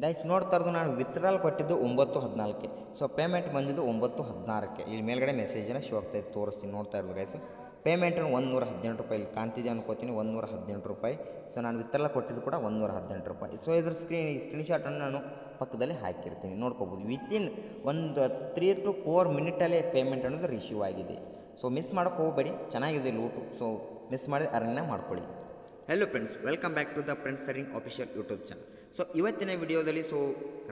Guys ನೋಡ್ತಾ ಇರೋದು ನಾನು ವಿತ್ಡ್ರಾಲ್ ಕೊಟ್ಟಿದ್ದು 9:14. ಸೊ ಪೇಮೆಂಟ್ ಬಂದಿದ್ದು 9:16. ಇಲ್ಲಿ ಮೇಲ್ಗಡೆ ಮೆಸೇಜನ್ನು ಶೋ ಆಗ್ತಾಯಿದೆ, ತೋರಿಸ್ತೀನಿ. ನೋಡ್ತಾ ಇರೋದು ಗೈಸು ಪೇಮೆಂಟನ್ನು $118 ಇಲ್ಲಿ ಕಾಣ್ತಿದೆ ಅನ್ಕೋತೀನಿ, $118. ಸೊ ನಾನು ವಿತ್ಡ್ರಾಲ್ ಕೊಟ್ಟಿದ್ದು ಕೂಡ $118. ಸೊ ಇದ್ರ ಸ್ಕ್ರೀನ್ಶಾಟನ್ನು ನಾನು ಪಕ್ಕದಲ್ಲಿ ಹಾಕಿರ್ತೀನಿ, ನೋಡ್ಕೋಬೋದು. ವಿತಿನ್ ಒಂದು 3 to 4 ಮಿನಿಟಲ್ಲೇ ಪೇಮೆಂಟ್ ಅನ್ನೋದು ರಿಸೀವ್ ಆಗಿದೆ. ಸೊ ಮಿಸ್ ಮಾಡೋಕ್ಕೆ ಹೋಗಬೇಡಿ, ಚೆನ್ನಾಗಿದೆ ಲೂಟು. ಸೊ ಮಿಸ್ ಮಾಡಿ ಅರ್ನಿಂಗ್ನ ಮಾಡ್ಕೊಳ್ಳಿ. Hello friends, welcome back to the friends serving official YouTube channel. So ಇವತ್ತಿನ ವಿಡಿಯೋದಲ್ಲಿ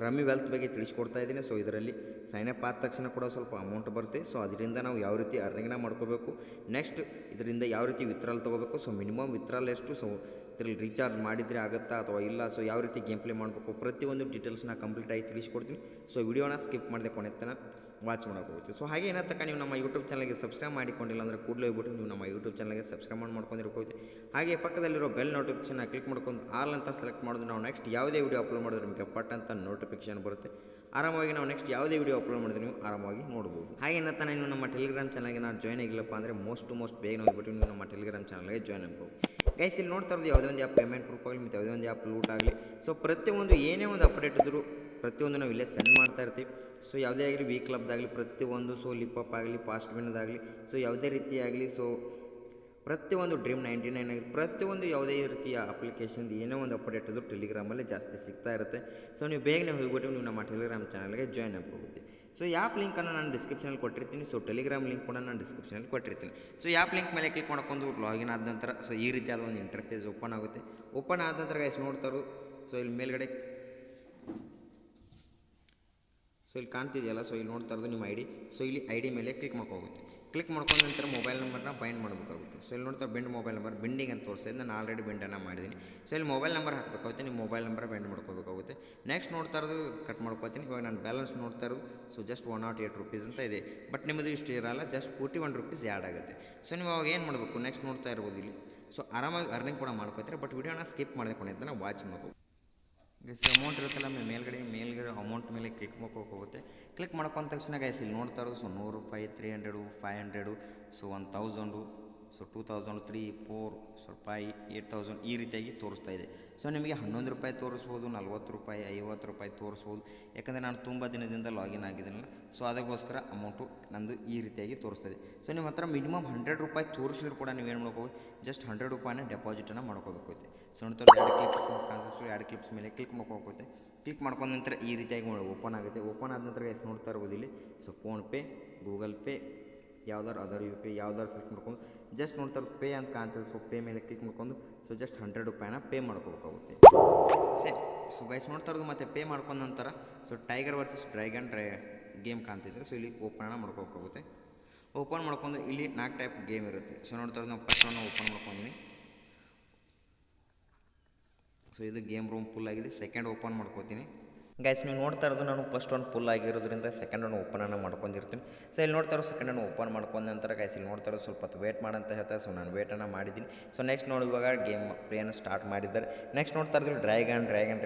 ರಮ್ಮಿ ವೆಲ್ತ್ ಬಗ್ಗೆ ತಿಳಿಸ್ಕೊಡ್ತಾ ಇದ್ದೀನಿ. ಸೊ ಇದರಲ್ಲಿ ಸೈನ್ ಅಪ್ ಆದ ತಕ್ಷಣ ಕೂಡ ಸ್ವಲ್ಪ ಅಮೌಂಟ್ ಬರುತ್ತೆ. ಸೊ ಅದರಿಂದ ನಾವು ಯಾವ ರೀತಿ ಅರ್ನಿಂಗ್ನ ಮಾಡ್ಕೋಬೇಕು, ನೆಕ್ಸ್ಟ್ ಇದರಿಂದ ಯಾವ ರೀತಿ ವಿತ್ಡ್ರಾಲ್ ತೊಗೋಬೇಕು, ಸೊ ಮಿನಿಮಮ್ ವಿತ್ಡ್ರಾಲ್ ಎಷ್ಟು, ಸೊ ಇದರಲ್ಲಿ ರೀಚಾರ್ಜ್ ಮಾಡಿದರೆ ಆಗುತ್ತಾ ಅಥವಾ ಇಲ್ಲ, ಸೊ ಯಾವ ರೀತಿ ಗೇಮ್ ಪ್ಲೇ ಮಾಡಬೇಕು, ಪ್ರತಿಯೊಂದು ಡೀಟೇಲ್ಸ್ನ ಕಂಪ್ಲೀಟಾಗಿ ತಿಳಿಸ್ಕೊಡ್ತೀನಿ. ಸೊ ವಿಡಿಯೋನ ಸ್ಕಿಪ್ ಮಾಡಿದೆ ಕೊನೆ ತನಕ ವಾಚ್ ಮಾಡೋಕ್ಕೋಗುತ್ತೆ. ಸೊ ಹಾಗೆ ಏನೋ ತನಕ ನೀವು ನಮ್ಮ ಯೂಟ್ಯೂಬ್ ಚಾನಲ್ಗೆ ಸಬ್ಸ್ಕ್ರೈಬ್ ಮಾಡಿಕೊಂಡಿಲ್ಲ ಅಂದರೆ ಕೂಡಲೇ ಹೋಗ್ಬಿಟ್ಟು ನೀವು ನಮ್ಮ ಯೂಟ್ಯೂಬ್ ಚಾನಲ್ಗೆ ಸಬ್ಸ್ಕ್ರೈಬ್ ಮಾಡ್ಕೊಂಡಿರೋಕ್ಕೋಗುತ್ತೆ. ಹಾಗೆ ಪಕ್ಕದಲ್ಲಿರೋ ಬೆಲ್ ನೋಟಿಫಿಕೇಷನ್ನ ಕ್ಲಿಕ್ ಮಾಡ್ಕೊಂಡು ಆಲ್ ಅಂತ ಸೆಲೆಕ್ಟ್ ಮಾಡೋದು, ನಾವು ನೆಕ್ಸ್ಟ್ ಯಾವುದೇ ವಿಡಿಯೋ ಅಪ್ಲೋಡ್ ಮಾಡಿದ್ರೆ ನಿಮಗೆ ಪಟ್ ಅಂತ ನೋಟಿಫಿಕೇಷನ್ ಬರುತ್ತೆ. ಆರಾಮಾಗಿ ನಾವು ನೆಕ್ಸ್ಟ್ ಯಾವುದೇ ವಿಡಿಯೋ ಅಪ್ಲೋಡ್ ಮಾಡಿದ್ರೆ ನೀವು ಆರಾಮಾಗಿ ನೋಡ್ಬೋದು. ಹಾಗೆ ಏನೋ ತನಕ ನೀವು ನಮ್ಮ ಟೆಲಿಗ್ರಾಮ್ ಚಾನಲ್ಗೆ ನಾನು ಜಾಯ್ನ್ ಆಗಿಲ್ಲಪ್ಪ ಅಂದರೆ ಮೋಸ್ಟ್ ಬೇಗ ಹೋಗ್ಬಿಟ್ಟು ನೀವು ನಮ್ಮ ಟೆಲಿಗ್ರಾಮ್ ಚಾನಲ್ಗೆ ಜಾಯ್ನ್ ಆಗ್ಬೋದು. ಗೈಸ್ ಇಲ್ಲಿ ನೋಡ್ತಾ ಇರೋದು ಯಾವುದೇ ಒಂದು ಆ್ಯಪ್ ಪೇಮೆಂಟ್ ಪ್ರೂಫ್ ಆಗಲಿ ಮತ್ತು ಯಾವುದೇ ಒಂದು ಆ್ಯಪ್ ಲೂಟ್ ಆಗಲಿ, ಸೊ ಪ್ರತಿಯೊಂದು ಏನೇ ಒಂದು ಅಪ್ಡೇಟ್ ಇದ್ದರೂ ಪ್ರತಿಯೊಂದು ನಾವು ಇಲ್ಲೇ ಸೆಂಡ್ ಮಾಡ್ತಾ ಇರ್ತೀವಿ. ಸೊ ಯಾವುದೇ ಆಗಲಿ ವಿ ಕ್ಲಬ್ದಾಗಲಿ ಪ್ರತಿಯೊಂದು, ಸೊ ಲಿಪಪ್ ಆಗಲಿ, ಫಾಸ್ಟ್ ವಿನ್ನದಾಗಲಿ, ಸೊ ಯಾವುದೇ ರೀತಿ ಆಗಲಿ, ಸೊ ಪ್ರತಿಯೊಂದು ಡ್ರೀಮ್ 99 ಆಗಲಿ, ಪ್ರತಿಯೊಂದು ಯಾವುದೇ ರೀತಿಯ ಅಪ್ಲಿಕೇಶನ್ದು ಏನೋ ಒಂದು ಅಪ್ಡೇಟ್ ಇದ್ದರೂ ಟೆಲಿಗ್ರಾಮಲ್ಲಿ ಜಾಸ್ತಿ ಸಿಗ್ತಾ ಇರುತ್ತೆ. ಸೊ ನೀವು ಬೇಗನೆ ಹೋಗ್ಬಿಟ್ಟು ನೀವು ನಮ್ಮ ಟೆಲಿಗ್ರಾಮ್ ಚಾನಲ್ಗೆ ಜಾಯ್ನ್ ಆಗಬಹುದು. ಸೊ ಆ್ಯಪ್ ಲಿಂಕನ್ನು ನಾನು ಡಿಸ್ಕ್ರಿಪ್ಷನಲ್ಲಿ ಕೊಟ್ಟಿರ್ತೀನಿ. ಸೊ ಟೆಲಿಗ್ರಾಮ್ ಲಿಂಕ್ ಕೂಡ ನಾನು ಡಿಸ್ಕ್ರಿಪ್ಷನಲ್ಲಿ ಕೊಟ್ಟಿರ್ತೀನಿ. ಸೊ ಆ್ಯಪ್ ಲಿಂಕ್ ಮೇಲೆ ಕ್ಲಿಕ್ ಮಾಡ್ಕೊಂಡು ಲಾಗಿನ್ ಆದ ನಂತರ ಸೊ ಈ ರೀತಿಯಾದ ಒಂದು ಇಂಟರ್ಫೇಸ್ ಓಪನ್ ಆಗುತ್ತೆ. ಓಪನ್ ಆದ ನಂತರ ಗೈಸ್ ನೋಡ್ತಾ ಇರೋದು, ಸೊ ಇಲ್ಲಿ ಮೇಲ್ಗಡೆ ಸೊ ಇಲ್ಲಿ ಕಾಣ್ತಿದೆಯಲ್ಲ, ಸೊ ಇಲ್ಲಿ ನೋಡ್ತಾ ಇರೋದು ನಿಮ್ಮ ಐ ಡಿ. ಸೊ ಇಲ್ಲಿ ಐ ಡಿ ಮೇಲೆ ಕ್ಲಿಕ್ ಮಾಡ್ಕೋಗುತ್ತೆ. ಕ್ಲಿಕ್ ಮಾಡ್ಕೊಂಡ ನಂತರ ಮೊಬೈಲ್ ನಂಬರ್ನ ಬೈಂಡ್ ಮಾಡಬೇಕಾಗುತ್ತೆ. ಸೊ ಇಲ್ಲಿ ನೋಡ್ತಾ ಬೆಂಡ್ ಮೊಬೈಲ್ ನಂಬರ್ ಬೆಂಡಿಂಗ್ ಅಂತ ತೋರಿಸ್ತಾ ನಾನು ಆಲ್ರೆಡಿ ಬೆಂಡನ್ನು ಮಾಡಿದ್ದೀನಿ. ಸೊ ಇಲ್ಲಿ ಮೊಬೈಲ್ ನಂಬರ್ ಹಾಕಬೇಕಾಗುತ್ತೆ, ನಿಮ್ಮ ಮೊಬೈಲ್ ನಂಬರ್ ಬೆಂಡ್ ಮಾಡ್ಕೋಬೇಕಾಗುತ್ತೆ. ನೆಕ್ಸ್ಟ್ ನೋಡ್ತಾ ಇರೋದು ಕಟ್ ಮಾಡ್ಕೋತೀನಿ. ಇವಾಗ ನಾನು ಬ್ಯಾಲೆನ್ಸ್ ನೋಡ್ತಾ ಇರೋದು ಸೊ ಜಸ್ಟ್ $108 ಅಂತ ಇದೆ. ಬಟ್ ನಿಮ್ಮದು ಇಷ್ಟು ಇರಲ್ಲ, ಜಸ್ಟ್ $41 ಆ್ಯಡ್ ಆಗುತ್ತೆ. ಸೊ ನೀವು ಅವಾಗ ಏನು ಮಾಡಬೇಕು, ನೆಕ್ಸ್ಟ್ ನೋಡ್ತಾ ಇರ್ಬೋದು ಇಲ್ಲಿ. ಸೊ ಆರಾಮಾಗಿ ಅರ್ನಿಂಗ್ ಕೂಡ ಮಾಡ್ಕೋತೀರಿ, ಬಟ್ ವಿಡಿಯೋನ ಸ್ಕಿಪ್ ಮಾಡಿದೆ ಕೊನೆ ಅಂತ ವಾಚ್ ಮಾಡ್ಬೇಕು. ಗೈಸ್ ಅಮೌಂಟ್ ಇರುತ್ತಲ್ಲ ಮೇಲ್ಗಡೆ ಅಮೌಂಟ್ ಮೇಲೆ ಕ್ಲಿಕ್ ಮಾಡ್ಕೋಬೇಕಾಗುತ್ತೆ. ಕ್ಲಿಕ್ ಮಾಡ್ಕೊಂಡ ತಕ್ಷಣ ಗೈಸ್ ಇಲ್ಲಿ ನೋಡ್ತಾ ಇರೋದು ಸೊ $100, $300, $500, ಸೊ $1000, ಸೊ $2000, $3, $4, ಸೊ $5, $8000 ಈ ರೀತಿಯಾಗಿ ತೋರಿಸ್ತಾ ಇದೆ. ಸೊ ನಿಮಗೆ $11 ತೋರಿಸ್ಬೋದು, $40, $50 ತೋರಿಸ್ಬೋದು. ಯಾಕಂದರೆ ನಾನು ತುಂಬ ದಿನದಿಂದ ಲಾಗಿನ್ ಆಗಿದ್ದೀನಲ್ಲ, ಸೊ ಅದಕ್ಕೋಸ್ಕರ ಅಮೌಂಟು ನಂದು ಈ ರೀತಿಯಾಗಿ ತೋರಿಸ್ತಾಯಿದೆ. ಸೊ ನಿಮ್ಮ ಹತ್ರ ಮಿನಿಮಮ್ $100 ತೋರಿಸಿದ್ರು ಕೂಡ ನೀವೇನು ಮಾಡ್ಕೋಬೋದು, ಜಸ್ಟ್ $100 ಡೆಪಾಸಿಟನ್ನು ಮಾಡ್ಕೋಬೇಕಾಗುತ್ತೆ. ಸೊ ನೋಡ್ತಾ 2 ಕ್ಲಿಪ್ಸ್ ಅಂತ ಕಾಣಿಸ್ತು, 2 ಕ್ಲಿಪ್ಸ್ ಮೇಲೆ ಕ್ಲಿಕ್ ಮಾಡ್ಕೋಬೇಕಾಗುತ್ತೆ. ಕ್ಲಿಕ್ ಮಾಡ್ಕೊಂಡ ನಂತರ ಈ ರೀತಿಯಾಗಿ ಓಪನ್ ಆಗುತ್ತೆ. ಓಪನ್ ಆದ ನಂತರ ಎಷ್ಟು ನೋಡ್ತಾ ಇರ್ಬೋದು ಇಲ್ಲಿ, ಸೊ ಫೋನ್ಪೇ, ಗೂಗಲ್ ಪೇ, ಯಾವ್ದಾರು ಅದರ್ ಯು ಪಿ ಯಾವ್ದಾರು ಸೆಲೆಕ್ಟ್ ಮಾಡ್ಕೊಂಡು ಜಸ್ಟ್ ನೋಡ್ತಾ ಇರೋದು ಪೇ ಅಂತ ಕಾಣ್ತದೆ. ಸೊ ಪೇ ಮೇಲೆ ಕ್ಲಿಕ್ ಮಾಡ್ಕೊಂಡು ಸೊ ಜಸ್ಟ್ $100 ಪೇ ಮಾಡ್ಕೋಬೇಕಾಗುತ್ತೆ. ಸೊ ಗೈಸ್ ನೋಡ್ತಾ ಇರೋದು ಮತ್ತು ಪೇ ಮಾಡ್ಕೊಂಡ ನಂತರ so tiger versus dragon game ಕಾಣ್ತಿದ್ರೆ, ಸೊ ಇಲ್ಲಿ ಓಪನ್ ಮಾಡ್ಕೋಬೇಕಾಗುತ್ತೆ. ಓಪನ್ ಮಾಡ್ಕೊಂಡು ಇಲ್ಲಿ 4 ಟೈಪ್ ಗೇಮ್ ಇರುತ್ತೆ. ಸೊ ನೋಡ್ತಾ ಇರೋದು ನಾವು ಫಸ್ಟ್ ಒನ್ ಓಪನ್ ಮಾಡ್ಕೊಂಡಿನಿ. ಸೊ ಇದು ಗೇಮ್ ರೂಮ್ ಫುಲ್ ಆಗಿದೆ. ಸೆಕೆಂಡ್ ಓಪನ್ ಮಾಡ್ಕೋತೀನಿ. ಗೈಸ್ ನೀವು ನೋಡ್ತಾ ಇರೋದು ನಾನು ಫಸ್ಟ್ ಒಂದು ಫುಲ್ ಆಗಿರೋದ್ರಿಂದ ಸೆಕೆಂಡ್ ಒಂದು ಓಪನನ್ನು ಮಾಡ್ಕೊಂಡಿರ್ತೀನಿ. ಸೊ ಇಲ್ಲಿ ನೋಡ್ತಾ ಇರೋ ಸೆಕೆಂಡನ್ನು ಓಪನ್ ಮಾಡ್ಕೊಂಡ ನಂತರ ಗೈಸ್ ಇಲ್ಲಿ ನೋಡ್ತಾ ಇರೋದು ಸ್ವಲ್ಪ ಹೊತ್ತು ವೇಟ್ ಮಾಡಂತ ಹೇಳ್ತಾರೆ. ಸೊ ನಾನು ವೇಟನ್ನು ಮಾಡಿದ್ದೀನಿ. ಸೊ ನೆಕ್ಸ್ಟ್ ನೋಡಿ ಇವಾಗ ಗೇಮ್ ಪ್ಲೇಯನ್ನು ಸ್ಟಾರ್ಟ್ ಮಾಡಿದ್ದಾರೆ. ನೆಕ್ಸ್ಟ್ ನೋಡ್ತಾ ಇರೋದು ಡ್ರ್ಯಾಗನ್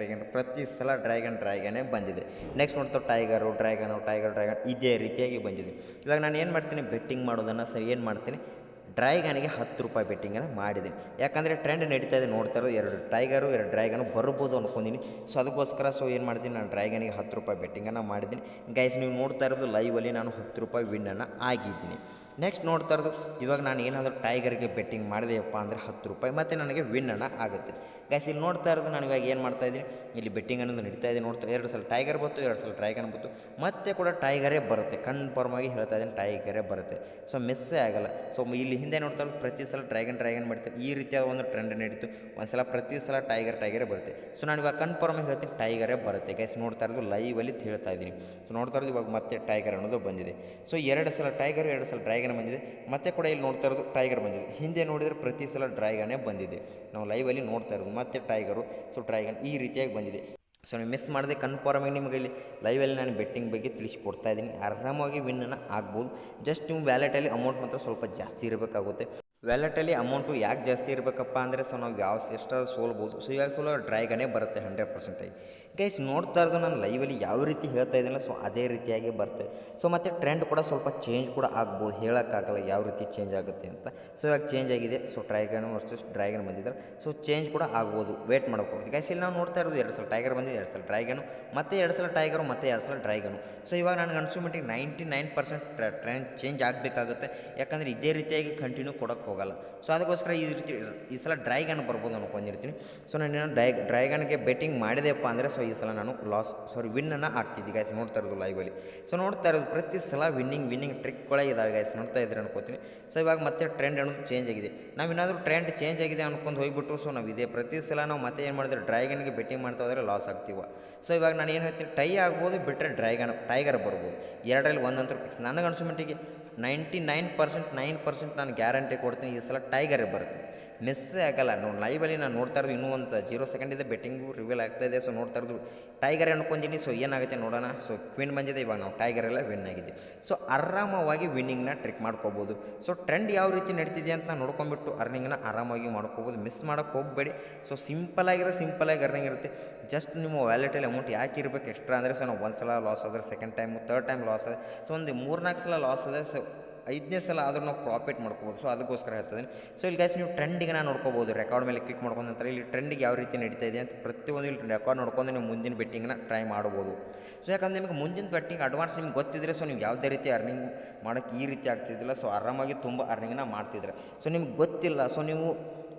ಪ್ರತಿ ಸಲ ಡ್ರ್ಯಾಗನ್ನೇ ಬಂದಿದೆ. ನೆಕ್ಸ್ಟ್ ನೋಡ್ತಾ ಟೈಗರ್ ಇದೇ ರೀತಿಯಾಗಿ ಬಂದಿದೆ. ಇವಾಗ ನಾನು ಏನು ಮಾಡ್ತೀನಿ, ಬೆಟ್ಟಿಂಗ್ ಮಾಡೋದನ್ನು ಏನು ಮಾಡ್ತೀನಿ, ಡ್ರ್ಯಾಗನ್ಗೆ $10 ಬೆಟ್ಟಿಂಗನ್ನು ಮಾಡಿದ್ದೀನಿ. ಯಾಕಂದರೆ ಟ್ರೆಂಡ್ ನಡೀತಾ ಇದೆ, ನೋಡ್ತಾ ಇರೋದು 2 ಟೈಗರು 2 ಡ್ರ್ಯಾಗನು ಬರ್ಬೋದು ಅಂದ್ಕೊಂಡಿನಿ. ಸೊ ಅದಕ್ಕೋಸ್ಕರ ಸೊ ಏನು ಮಾಡ್ತೀನಿ, ನಾನು ಡ್ರ್ಯಾಗನ್ಗೆ $10 ಬೆಟ್ಟಿಂಗನ್ನು ಮಾಡಿದ್ದೀನಿ. ಗೈಸ್ ನೀವು ನೋಡ್ತಾ ಇರೋದು ಲೈವಲ್ಲಿ ನಾನು $10 ವಿನ್ನನ್ನು ಆಗಿದ್ದೀನಿ. ನೆಕ್ಸ್ಟ್ ನೋಡ್ತಾ ಇರೋದು ಇವಾಗ ನಾನು ಏನಾದರೂ ಟೈಗರ್ಗೆ ಬೆಟ್ಟಿಂಗ್ ಮಾಡಿದೆಯಪ್ಪ ಅಂದರೆ $10 ಮತ್ತು ನನಗೆ ವಿನ್ನನ್ನು ಆಗುತ್ತೆ. ಗೈಸ್ ಇಲ್ಲಿ ನೋಡ್ತಾ ಇರೋದು ನಾನು ಇವಾಗ ಏನು ಮಾಡ್ತಾಯಿದ್ದೀನಿ, ಇಲ್ಲಿ ಬೆಟ್ಟಿಂಗ್ ಅನ್ನೋದು ನಡೀತಾ ಇದೆ. ನೋಡ್ತಾ 2 ಸಲ ಟೈಗರ್ ಬಂತು, 2 ಸಲ ಡ್ರ್ಯಾಗನ್ ಬಂತು, ಮತ್ತೆ ಕೂಡ ಟೈಗರೇ ಬರುತ್ತೆ. ಕನ್ಫರ್ಮ್ ಆಗಿ ಹೇಳ್ತಾ ಇದ್ದೀನಿ, ಟೈಗರೇ ಬರುತ್ತೆ. ಸೊ ಮಿಸ್ಸೇ ಆಗಲ್ಲ. ಸೊ ಇಲ್ಲಿ ಹಿಂದೆ ನೋಡ್ತಾ ಇರೋದು ಪ್ರತಿ ಸಲ ಡ್ರ್ಯಾಗನ್ ಮಾಡ್ತಾರೆ. ಈ ರೀತಿಯಾದ ಒಂದು ಟ್ರೆಂಡ್ ನಡೀತು. ಒಂದು ಸಲ ಪ್ರತಿ ಸಲ ಟೈಗರೇ ಬರುತ್ತೆ. ಸೊ ನಾನು ಇವಾಗ ಕನ್ಫರ್ಮ್ ಆಗಿ ಹೇಳ್ತೀನಿ, ಟೈಗರೇ ಬರುತ್ತೆ. ಗೈಸ್ ನೋಡ್ತಾ ಇರೋದು ಲೈವಲ್ಲಿ ಹೇಳ್ತಾ ಇದ್ದೀನಿ. ಸೊ ನೋಡ್ತಾ ಇರೋದು ಇವಾಗ ಮತ್ತೆ ಟೈಗರ್ ಅನ್ನೋದು ಬಂದಿದೆ. ಸೊ 2 ಸಲ ಟೈಗರ್ 2 ಸಲ ಡ್ರ್ಯಾಗನ್ ಬಂದಿದೆ. ಮತ್ತೆ ಕೂಡ ಇಲ್ಲಿ ನೋಡ್ತಾ ಇರೋದು ಟೈಗರ್ ಬಂದಿದೆ. ಹಿಂದೆ ನೋಡಿದರೆ ಪ್ರತಿ ಸಲ ಡ್ರ್ಯಾಗನ್ನೇ ಬಂದಿದೆ. ನಾವು ಲೈವಲ್ಲಿ ನೋಡ್ತಾ ಇರೋದು ಮತ್ತೆ ಟೈಗರು, ಸೊ ಡ್ರ್ಯಾಗನ್ ಈ ರೀತಿಯಾಗಿ ಬಂದಿದೆ. ಸೊ ನೀವು ಮಿಸ್ ಮಾಡಿದೆ ಕನ್ಫರ್ಮ್ ಆಗಿ ನಿಮಗೆ ಇಲ್ಲಿ ಲೈವಲ್ಲಿ ನಾನು ಬೆಟ್ಟಿಂಗ್ ಬಗ್ಗೆ ತಿಳಿಸ್ಕೊಡ್ತಾ ಇದ್ದೀನಿ. ಆರಾಮಾಗಿ ವಿನ್ನನ್ನು ಆಗ್ಬೋದು. ಜಸ್ಟ್ ನಿಮ್ಮ ವ್ಯಾಲೆಟಲ್ಲಿ ಅಮೌಂಟ್ ಮಾತ್ರ ಸ್ವಲ್ಪ ಜಾಸ್ತಿ ಇರಬೇಕಾಗುತ್ತೆ. ವ್ಯಾಲೆಟಲ್ಲಿ ಅಮೌಂಟು ಯಾಕೆ ಜಾಸ್ತಿ ಇರಬೇಕಪ್ಪ ಅಂದರೆ ಸೊ ನಾವು ಎಷ್ಟು ಸೋಲ್ಬೋದು. ಸೊ ಇವಾಗ ಡ್ರ್ಯಾಗನ್ನೇ ಬರುತ್ತೆ 100%. ಗೈಸ್ ನೋಡ್ತಾ ಇರೋದು ನಾನು ಲೈವಲ್ಲಿ ಯಾವ ರೀತಿ ಹೇಳ್ತಾ ಇದ್ದೀನಲ್ಲ ಸೊ ಅದೇ ರೀತಿಯಾಗಿ ಬರ್ತದೆ. ಸೊ ಮತ್ತು ಟ್ರೆಂಡ್ ಕೂಡ ಸ್ವಲ್ಪ ಚೇಂಜ್ ಕೂಡ ಆಗ್ಬೋದು, ಹೇಳೋಕ್ಕಾಗಲ್ಲ ಯಾವ ರೀತಿ ಚೇಂಜ್ ಆಗುತ್ತೆ ಅಂತ. ಸೊ ಇವಾಗ ಚೇಂಜ್ ಆಗಿದೆ. ಸೊ ಟ್ರೈಗನ್ ವರ್ಸಸ್ ಡ್ರ್ಯಾಗನ್ ಬಂದಿದ್ದಾರೆ. ಸೊ ಚೇಂಜ್ ಕೂಡ ಆಗ್ಬೋದು, ವೇಟ್ ಮಾಡ್ಕೋಬೋದು. ಗೈಸ್ ಇಲ್ಲಿ ನಾವು ನೋಡ್ತಾ ಇರೋದು 2 ಸಲ ಟೈಗರ್ ಬಂದಿದೆ, 2 ಸಲ ಡ್ರ್ಯಾಗನು, ಮತ್ತೆ 2 ಸಲ ಟೈಗರು, ಮತ್ತೆ 2 ಸಲ ಡ್ರ್ಯಾಗನು. ಸೊ ಇವಾಗ ನನಗೆ ಅನಿಸೋ ಮಟ್ಟಿಗೆ 99% ಟ್ರೆಂಡ್ ಚೇಂಜ್ ಆಗಬೇಕಾಗುತ್ತೆ, ಯಾಕಂದರೆ ಇದೇ ರೀತಿಯಾಗಿ ಕಂಟಿನ್ಯೂ ಕೊಡೋಕ್ಕೆ ಹೋಗಲ್ಲ. ಸೊ ಅದಕ್ಕೋಸ್ಕರ ಈ ಸಲ ಡ್ರ್ಯಾಗನ್ ಬರ್ಬೋದು ಅನ್ಕೊಂಡಿರ್ತೀನಿ. ಸೊ ನಾನು ಡ್ರ್ಯಾಗನ್ಗೆ ಬೆಟ್ಟಿಂಗ್ ಮಾಡಿದೆಪ್ಪ ಅಂದರೆ ಸೊ ಈ ಸಲ ನಾನು ವಿನ್ನನ್ನು ಆಗ್ತಿದ್ದೆ ಗೈಸ್. ನೋಡ್ತಾ ಇರೋದು ಲೈವಲ್ಲಿ. ಸೊ ನೋಡ್ತಾ ಇರೋದು ಪ್ರತಿ ಸಲ ವಿನ್ನಿಂಗ್ ಟ್ರಿಕ್ಗಳೇ ಇದಾವೆ ಗೈಸ್, ನೋಡ್ತಾ ಇದ್ರೆ ಅನ್ಕೋತೀನಿ. ಸೊ ಇವಾಗ ಮತ್ತೆ ಟ್ರೆಂಡ್ ಅನ್ನೋದು ಚೇಂಜ್ ಆಗಿದೆ. ನಾವೇನಾದರೂ ಟ್ರೆಂಡ್ ಚೇಂಜ್ ಆಗಿದೆ ಅನ್ಕೊಂಡು ಹೋಗ್ಬಿಟ್ಟು ಸೊ ನಾವು ಇದೇ ಪ್ರತಿ ಸಲ ನಾವು ಮತ್ತೆ ಏನು ಮಾಡಿದ್ರೆ ಡ್ರ್ಯಾಗನ್ಗೆ ಬೆಟ್ಟಿಂಗ್ ಮಾಡ್ತಾ ಹೋದರೆ ಲಾಸ್ ಆಗ್ತೀವ. ಸೊ ಇವಾಗ ನಾನು ಏನು ಹೇಳ್ತೀನಿ, ಟೈ ಆಗ್ಬೋದು, ಬಿಟ್ಟರೆ ಟೈಗರ್ ಬರ್ಬೋದು, ಎರಡರಲ್ಲಿ ಒಂದಂತೂ ಫಿಕ್ಸ್. ನನಗೆ ಅನಿಸೋ ಮಟ್ಟಿಗೆ 99% ನಾನು ಗ್ಯಾರಂಟಿ ಕೊಡ್ತೀನಿ ಈ ಸಲ ಟೈಗರೇ ಬರುತ್ತೆ, ಮಿಸ್ಸೇ ಆಗಲ್ಲ. ಲೈವಲ್ಲಿ ನಾನು ನೋಡ್ತಾ ಇರೋದು ಇನ್ನೂ ಒಂದು 0 ಸೆಕೆಂಡ್ ಇದೆ, ಬೆಟ್ಟಿಂಗು ರಿವೀಲ್ ಆಗ್ತಾಯಿದೆ. ಸೊ ನೋಡ್ತಾ ಇರೋದು ಟೈಗರ್ ಅನ್ಕೊಂಡಿನಿ. ಸೊ ಏನಾಗುತ್ತೆ ನೋಡೋಣ. ಸೊ ಕ್ವಿನ್ ಬಂದಿದೆ, ಇವಾಗ ನಾವು ಟೈಗರೆಲ್ಲ ವಿನ್ ಆಗಿದೆ. ಸೊ ಆರಾಮವಾಗಿ ವಿನ್ನಿಂಗ್ನ ಟ್ರಿಕ್ ಮಾಡ್ಕೋಬೋದು. ಸೊ ಟ್ರೆಂಡ್ ಯಾವ ರೀತಿ ನಡೀತಿದೆ ಅಂತ ನೋಡ್ಕೊಂಬಿಟ್ಟು ಅರ್ನಿಂಗ್ನ ಆರಾಮಾಗಿ ಮಾಡ್ಕೋಬೋದು, ಮಿಸ್ ಮಾಡೋಕ್ಕೆ ಹೋಗಬೇಡಿ. ಸೊ ಸಿಂಪಲಾಗಿ ಅರ್ನಿಂಗ್ ಇರುತ್ತೆ. ಜಸ್ಟ್ ನಿಮ್ಮ ವ್ಯಾಲೆಟಲ್ಲಿ ಅಮೌಂಟ್ ಯಾಕೆ ಇರಬೇಕು ಎಕ್ಸ್ಟ್ರಾ ಅಂದರೆ, ಸೊ ನಾವು 1 ಸಲ ಲಾಸ್ ಆದರೆ, second time, third time loss ಆದರೆ, ಸೊ ಒಂದು 3-4 ಸಲ ಲಾಸ್ ಆದರೆ, ಸೊ 5ನೇ ಸಲ ಆದರೂ ನಾವು ಪ್ರಾಫಿಟ್ ಮಾಡ್ಕೋಬೋದು. ಸೊ ಅದಕ್ಕೋಸ್ಕರ ಹೇಳ್ತಿದ್ದೀನಿ. ಸೊ ಇಲ್ಲಿ ಗೈಸ್ ನೀವು ಟ್ರೆಂಡಿಗೆ ನೋಡ್ಕೋಬೋದು, ರೆಕಾರ್ಡ್ ಮೇಲೆ ಕ್ಲಿಕ್ ಮಾಡ್ಕೊಂಡು ನಂತರ ಇಲ್ಲಿ ಟ್ರೆಂಡಿಗೆ ಯಾವ ರೀತಿ ನಡೀತಾ ಇದೆ ಅಂತ ಪ್ರತಿಯೊಂದು ಇಲ್ಲಿ ರೆಕಾರ್ಡ್ ನೋಡ್ಕೊಂಡು ನೀವು ಮುಂದಿನ ಬೆಟ್ಟಿಂಗ್ನ ಟ್ರೈ ಮಾಡ್ಬೋದು. ಸೊ ಯಾಕಂದರೆ ನಿಮಗೆ ಮುಂದಿನ ಬೆಟ್ಟಿಂಗ್ ಅಡ್ವಾನ್ಸ್ ನಿಮ್ಗೆ ಗೊತ್ತಿದ್ರೆ ಸೊ ನೀವು ಯಾವುದೇ ರೀತಿ ಅರ್ನಿಂಗ್ ಮಾಡೋಕ್ಕೆ ಈ ರೀತಿ ಆಗ್ತಿದ್ದಿಲ್ಲ. ಸೊ ಆರಾಮಾಗಿ ತುಂಬ ಅರ್ನಿಂಗ್ನ ಮಾಡ್ತಿದ್ರೆ. ಸೊ ನಿಮ್ಗೆ ಗೊತ್ತಿಲ್ಲ, ಸೊ ನೀವು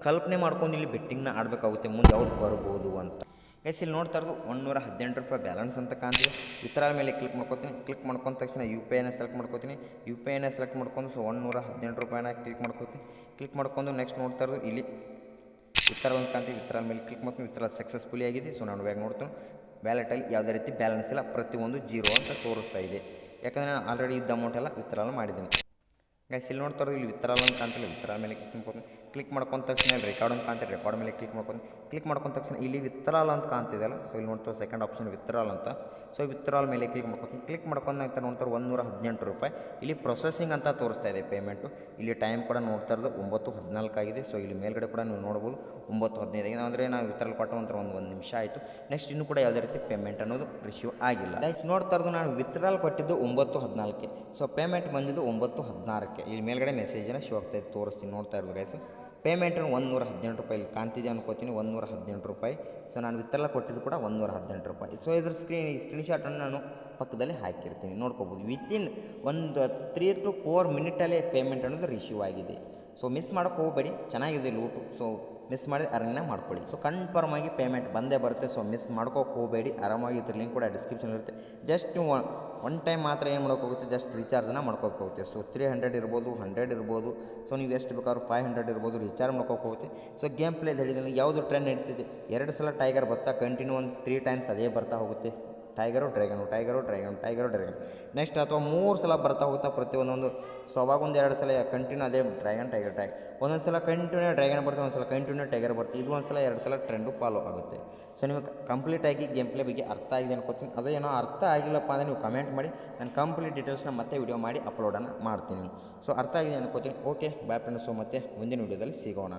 ಕಲ್ಪನೆ ಮಾಡ್ಕೊಂಡು ಇಲ್ಲಿ ಬೆಟ್ಟಿಂಗ್ನ ಆಡಬೇಕಾಗುತ್ತೆ ಮುಂದೆ ಯಾವ್ದು ಬರ್ಬೋದು ಅಂತ. ಗೈಸ್ ಇಲ್ಲಿ ನೋಡ್ತಾ ಇರೋದು 118 ರೂಪಾಯಿ ಬ್ಯಾಲೆನ್ಸ್ ಅಂತ ಕಾಣ್ತಿದೆ. ವಿತ್ಡ್ರಾಲ್ ಮೇಲೆ ಕ್ಲಿಕ್ ಮಾಡ್ಕೊತೀನಿ. ಕ್ಲಿಕ್ ಮಾಡ್ಕೊಂಡ ತಕ್ಷಣ UPIನ ಸೆಲೆಕ್ಟ್ ಮಾಡ್ಕೊತೀನಿ. UPIನ ಸೆಲೆಕ್ಟ್ ಮಾಡ್ಕೊಂಡು ಸೊ 118 ರೂಪಾಯಿನ ಕ್ಲಿಕ್ ಮಾಡ್ಕೊತೀನಿ. ಕ್ಲಿಕ್ ಮಾಡ್ಕೊಂಡು ನೆಕ್ಸ್ಟ್ ನೋಡ್ತಾ ಇರೋದು ಇಲ್ಲಿ ವಿತ್ಡ್ರಾಲ್ ಅಂತ ಕಾಣ್ತೀವಿ. ವಿತ್ಡ್ರಾಲ್ ಮೇಲೆ ಕ್ಲಿಕ್ ಮಾಡ್ತೀನಿ. ವಿತ್ಡ್ರಾಲ್ ಸಕ್ಸಸ್ಫುಲಿ ಆಗಿದೆ. ಸೊ ನಾನು ಇವಾಗ ನೋಡ್ತೀನಿ ವ್ಯಾಲೆಟಲ್ಲಿ ಯಾವುದೇ ರೀತಿ ಬ್ಯಾಲೆನ್ಸ್ ಇಲ್ಲ, ಪ್ರತಿಯೊಂದು 0 ಅಂತ ತೋರಿಸ್ತಾ ಇದೆ. ಯಾಕಂದರೆ ನಾನು ಆಲ್ರೆಡಿ ಇದ್ದ ಅಮೌಂಟ್ ಎಲ್ಲ ವಿತ್ಡ್ರಾಲ್ ಮಾಡಿದ್ದೀನಿ. ಗೈಸ್ ಇಲ್ಲಿ ನೋಡ್ತಾ ಇರೋದು ಇಲ್ಲಿ ವಿತ್ಡ್ರಾಲ್ ಅಂತ ಕಾಣ್ತಿಲ್ಲ, ವಿತ್ಡ್ರಾಲ್ ಮೇಲೆ ಕ್ಲಿಕ್ ಮಾಡ್ಕೊಂಡು ಕ್ಲಿಕ್ ಮಾಡ್ಕೊಂಡ ತಕ್ಷಣ ರೆಕಾರ್ಡ್ ಅಂತ ಕಾಣ್ತೀವಿ. ರೆಕಾರ್ಡ್ ಮೇಲೆ ಕ್ಲಿಕ್ ಮಾಡ್ಕೊಂಡ ತಕ್ಷಣ ಇಲ್ಲಿ ವಿತ್ಡ್ರಾಲ್ ಅಂತ ಕಾಣ್ತಿದೆಯಲ್ಲ, ಸೊ ಇಲ್ಲಿ ನೋಡ್ತಾ ಸೆಕೆಂಡ್ ಆಪ್ಷನ್ ವಿತ್ಡ್ರಾಲ್ ಅಂತ. ಸೊ ವಿತ್ಡ್ರಾಲ್ ಮೇಲೆ ಕ್ಲಿಕ್ ಮಾಡ್ಕೊಂಡು ನಂತರ ನೋಡ್ತಾರೆ 118 ರೂಪಾಯಿ ಇಲ್ಲಿ ಪ್ರೊಸೆಸಿಂಗ್ ಅಂತ ತೋರಿಸ್ತಾ ಇದೆ ಪೇಮೆಂಟು. ಇಲ್ಲಿ ಟೈಮ್ ಕೂಡ ನೋಡ್ತಾ ಇರೋದು 9:14 ಆಗಿದೆ. ಸೊ ಇಲ್ಲಿ ಮೇಲ್ಗಡೆ ಕೂಡ ನೀವು ನೋಡ್ಬೋದು 9:15 ಆಗಿದೆ. ಅಂದರೆ ನಾವು ವಿತ್ಡ್ರಾಲ್ ಕೊಟ್ಟ ನಂತರ ಒಂದು ನಿಮಿಷ ಆಯಿತು. ನೆಕ್ಸ್ಟ್ ಇನ್ನೂ ಕೂಡ ಯಾವುದೇ ರೀತಿ ಪೇಮೆಂಟ್ ಅನ್ನೋದು ರಿಸೀವ್ ಆಗಿಲ್ಲ. ಗೈಸ್ ನೋಡ್ತಾ ಇರೋದು ನಾನು ವಿತ್ಡ್ರಾಲ್ ಕೊಟ್ಟಿದ್ದು 9:14ಕ್ಕೆ, ಸೊ ಪೇಮೆಂಟ್ ಬಂದಿದ್ದು 9:16ಕ್ಕೆ. ಇಲ್ಲಿ ಮೇಲ್ಗಡೆ ಮೆಸೇಜನ್ನು ಶೋ ಆಗ್ತಾಯಿದೆ, ತೋರಿಸ್ತೀನಿ. ನೋಡ್ತಾ ಇರೋದು ಗೈಸು ಪೇಮೆಂಟನ್ನು 118 ರೂಪಾಯಿ ಇಲ್ಲಿ ಕಾಣ್ತಿದೆ ಅನ್ಕೋತೀನಿ, 118 ರೂಪಾಯಿ. ಸೊ ನಾನು ವಿತ್ಡ್ರಾಲ್ ಕೊಟ್ಟಿದ್ದು ಕೂಡ 118 ರೂಪಾಯಿ. ಸೊ ಇದ್ರ ಸ್ಕ್ರೀನ್ಶಾಟನ್ನು ನಾನು ಪಕ್ಕದಲ್ಲಿ ಹಾಕಿರ್ತೀನಿ, ನೋಡ್ಕೋಬೋದು. ವಿತಿನ್ ಒಂದು 3 to 4 ಮಿನಿಟಲ್ಲೇ ಪೇಮೆಂಟ್ ಅನ್ನೋದು ರಿಸೀವ್ ಆಗಿದೆ. ಸೊ ಮಿಸ್ ಮಾಡೋಕ್ಕೆ ಹೋಗಬೇಡಿ, ಚೆನ್ನಾಗಿದೆ ಲೂಟು. ಸೊ ಮಿಸ್ ಮಾಡಿದ ಅರ್ನಿಂಗ್ನ ಮಾಡ್ಕೊಳ್ಳಿ. ಸೊ ಕನ್ಫರ್ಮ್ ಆಗಿ ಪೇಮೆಂಟ್ ಬಂದೇ ಬರುತ್ತೆ. ಸೊ ಮಿಸ್ ಮಾಡ್ಕೋಕ್ಕೆ ಹೋಗಬೇಡಿ. ಆರಾಮಾಗಿ ಇದ್ರ ಲಿಂಕ್ ಕೂಡ ಡಿಸ್ಕ್ರಿಪ್ಷನ್ ಇರುತ್ತೆ. ಜಸ್ಟ್ ನೀವು ಒನ್ ಟೈಮ್ ಮಾತ್ರ ಏನು ಮಾಡೋಕ್ಕೋಗುತ್ತೆ, ಜಸ್ಟ್ ರೀಚಾರ್ಜನ್ನು ಮಾಡ್ಕೋಕ್ಕೋಗುತ್ತೆ. ಸೊ 300 ಇರ್ಬೋದು, 100 ಇರ್ಬೋದು. ಸೊ ನೀವು ಎಷ್ಟು ಬೇಕಾದ್ರೂ 500 ಇರ್ಬೋದು, ರೀಚಾರ್ಜ್ ಮಾಡ್ಕೋಕ್ಕೋಗುತ್ತೆ. ಸೊ ಗೇಮ್ ಪ್ಲೇ ಹೇಳಿದ್ರೆ ಯಾವುದು ಟ್ರೆಂಡ್ ನಡೀತಿದೆ, 2 ಸಲ ಟೈಗರ್ ಬರ್ತಾ ಕಂಟಿನ್ಯೂ ಒಂದು 3 ಟೈಮ್ಸ್ ಅದೇ ಬರ್ತಾ ಹೋಗುತ್ತೆ. ಟೈಗರು ಡ್ರ್ಯಾಗನ್ ನೆಕ್ಸ್ಟ್ ಅಥವಾ 3 ಸಲ ಬರ್ತಾ ಹೋಗ್ತಾ ಪ್ರತಿಯೊಂದೊಂದು. ಸೊ ಅವಾಗ ಒಂದು 2 ಸಲ ಕಂಟಿನ್ಯೂ ಅದೇ ಟೈಗರ್ ಒಂದೊಂದು ಸಲ ಕಂಟಿನ್ಯೂ ಡ್ರ್ಯಾಗನ್ ಬರ್ತದೆ, ಒಂದು ಸಲ ಕಂಟಿನ್ಯೂ ಟೈಗರ್ ಬರ್ತದೆ. ಇದು ಒಂದು ಸಲ 2 ಸಲ ಟ್ರೆಂಡು ಫಾಲೋ ಆಗುತ್ತೆ. ಸೊ ನಿಮಗೆ ಕಂಪ್ಲೀಟಾಗಿ ಗೇಮ್ ಪ್ಲೇ ಬಗ್ಗೆ ಅರ್ಥ ಆಗಿದೆ ಅನ್ಕೋತೀನಿ. ಅದೇ ಏನೋ ಅರ್ಥ ಆಗಿಲ್ಲಪ್ಪ ಅಂದರೆ ನೀವು ಕಮೆಂಟ್ ಮಾಡಿ, ನಾನು ಕಂಪ್ಲೀಟ್ ಡೀಟೇಲ್ಸ್ನ ಮತ್ತೆ ವಿಡಿಯೋ ಮಾಡಿ ಅಪ್ಲೋಡನ್ನು ಮಾಡ್ತೀನಿ. ಸೊ ಅರ್ಥ ಆಗಿದೆ ಅನ್ಕೋತೀನಿ. Okay bye friends. ಸೊ ಮತ್ತೆ ಮುಂದಿನ ವಿಡಿಯೋದಲ್ಲಿ ಸಿಗೋಣ.